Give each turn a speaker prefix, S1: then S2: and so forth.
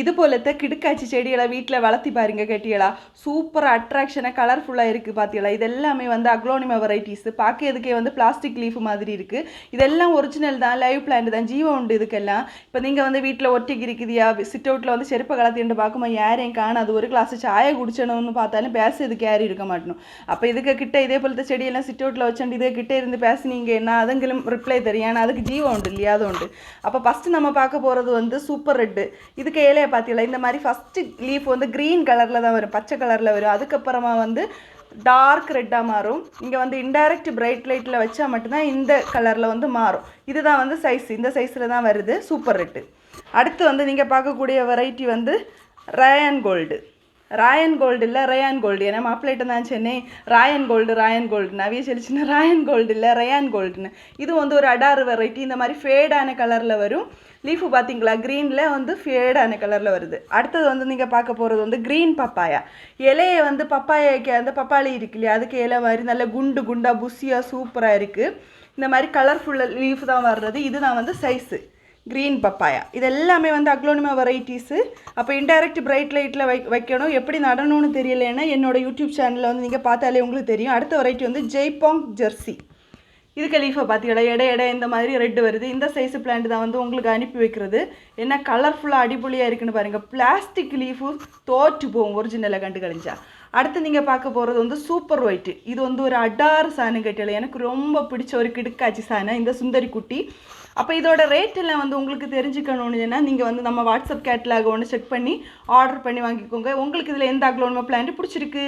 S1: இது போலത്തെ கிடுக்காச்சி செடிகளை வீட்டில் வளர்த்தி பாருங்க கட்டியலா சூப்பராக அட்ராக்ஷனாக கலர்ஃபுல்லாக இருக்குது பார்த்தீங்களா. இது எல்லாமே வந்து அக்லோனிமா வெரைட்டிஸ். பார்க்கறதுக்கே வந்து பிளாஸ்டிக் லீஃப் மாதிரி இருக்குது. இதெல்லாம் ஒரிஜினல் தான், லைவ் பிளான்ட் தான், ஜீவம் உண்டு இதுக்கெல்லாம். இப்போ நீங்கள் வந்து வீட்டில் ஒட்டிக்கு இருக்குதியா, சிட் அவுட்டில் வந்து செருப்பை கலத்திட்டு பார்க்கும்போது யாரையும் காணாது, ஒரு கிளாஸ் சாயை குடிச்சணும்னு பார்த்தாலும் பேசுறதுக்கு யாரும் இருக்க மாட்டணும். அப்போ இதுக்கு கிட்ட இதே போலത്തെ செடியெல்லாம் சிட் அவுட்டில் வச்சுட்டு இதே கிட்டே இருந்து பேசுனீங்கன்னா அதுங்களும் ரிப்ளை தெரியும். ஆனால் அதுக்கு ஜீவம் உண்டு இல்லையா, அது உண்டு. அப்போ ஃபஸ்ட்டு நம்ம பார்க்க போகிறது வந்து சூப்பர் ரெட்டு. இதுக்கு ஏழையை பார்த்தீங்களா, இந்த மாதிரி ஃபஸ்ட்டு லீஃப் வந்து க்ரீன் கலரில் தான் வரும், பச்சை கலரில் வரும். அதுக்கப்புறமா வந்து டார்க் ரெட்டாக மாறும். இங்கே வந்து இன்டைரக்ட் பிரைட் லைட்டில் வச்சா மட்டும்தான் இந்த கலரில் வந்து மாறும். இதுதான் வந்து சைஸ், இந்த சைஸில் தான் வருது சூப்பர் ரெட்டு. அடுத்து வந்து நீங்கள் பார்க்கக்கூடிய வெரைட்டி வந்து ரயான் கோல்டு. ராயன் கோல்டு இல்லை ரயான் கோல்டு. ஏன்னா மாப்பிள்ளைகிட்ட தான் சென்னை ராயன் கோல்டு நவிய செலிச்சுன்னா ராயன் கோல்டு இல்லை ரயான் கோல்டுன்னு. இது வந்து ஒரு அடாறு வெரைட்டி. இந்த மாதிரி ஃபேடான கலரில் வரும். லீஃபு பார்த்தீங்களா, க்ரீனில் வந்து ஃபேடான கலரில் வருது. அடுத்தது வந்து நீங்கள் பார்க்க போகிறது வந்து க்ரீன் பப்பாயா. இலையை வந்து பப்பாயாக்கு அந்த பப்பாளி இருக்கு இல்லையா, அதுக்கு இலை மாதிரி நல்ல குண்டாக புஷியாக சூப்பராக இருக்குது. இந்த மாதிரி கலர்ஃபுல்லாக லீஃப் தான் வர்றது. இதுதான் வந்து சைஸு க்ரீன் பப்பாயா. இது எல்லாமே வந்து அக்லோனிமா வெரைட்டிஸு. அப்போ இன்டைரக்ட் பிரைட் லைட்டில் வைக்கணும். எப்படி நடணும்னு தெரியலைன்னா என்னோடய யூடியூப் சேனலில் வந்து நீங்கள் பார்த்தாலே உங்களுக்கு தெரியும். அடுத்த வெரைட்டி வந்து ஜெய்பாங் ஜெர்சி. இதுக்கு லீஃபை பார்த்தீங்களா, எடை இந்த மாதிரி ரெட்டு வருது. இந்த சைஸு பிளான்ட் தான் வந்து உங்களுக்கு அனுப்பி வைக்கிறது. என்ன கலர்ஃபுல்லாக அடிப்பொலியாக இருக்குன்னு பாருங்கள். பிளாஸ்டிக் லீஃபு தோற்று போகும் ஒரிஜினலை கண்டு கழிஞ்சா. அடுத்து நீங்கள் பார்க்க போகிறது வந்து சூப்பர் ஒயிட்டு. இது வந்து ஒரு அடாறு சாணம் கட்டியல, எனக்கு ரொம்ப பிடிச்ச ஒரு கிடுக்காச்சி சாணம் இந்த சுந்தரி குட்டி. அப்போ இதோட ரேட் எல்லாம் வந்து உங்களுக்கு தெரிஞ்சுக்கணும்னா நீங்கள் வந்து நம்ம வாட்ஸ்அப் கேட்லாக் ஒன்று செக் பண்ணி ஆர்டர் பண்ணி வாங்கிக்கோங்க. உங்களுக்கு இதில் எந்த அக்லோனிமா பிளான்ட் பிடிச்சிருக்கு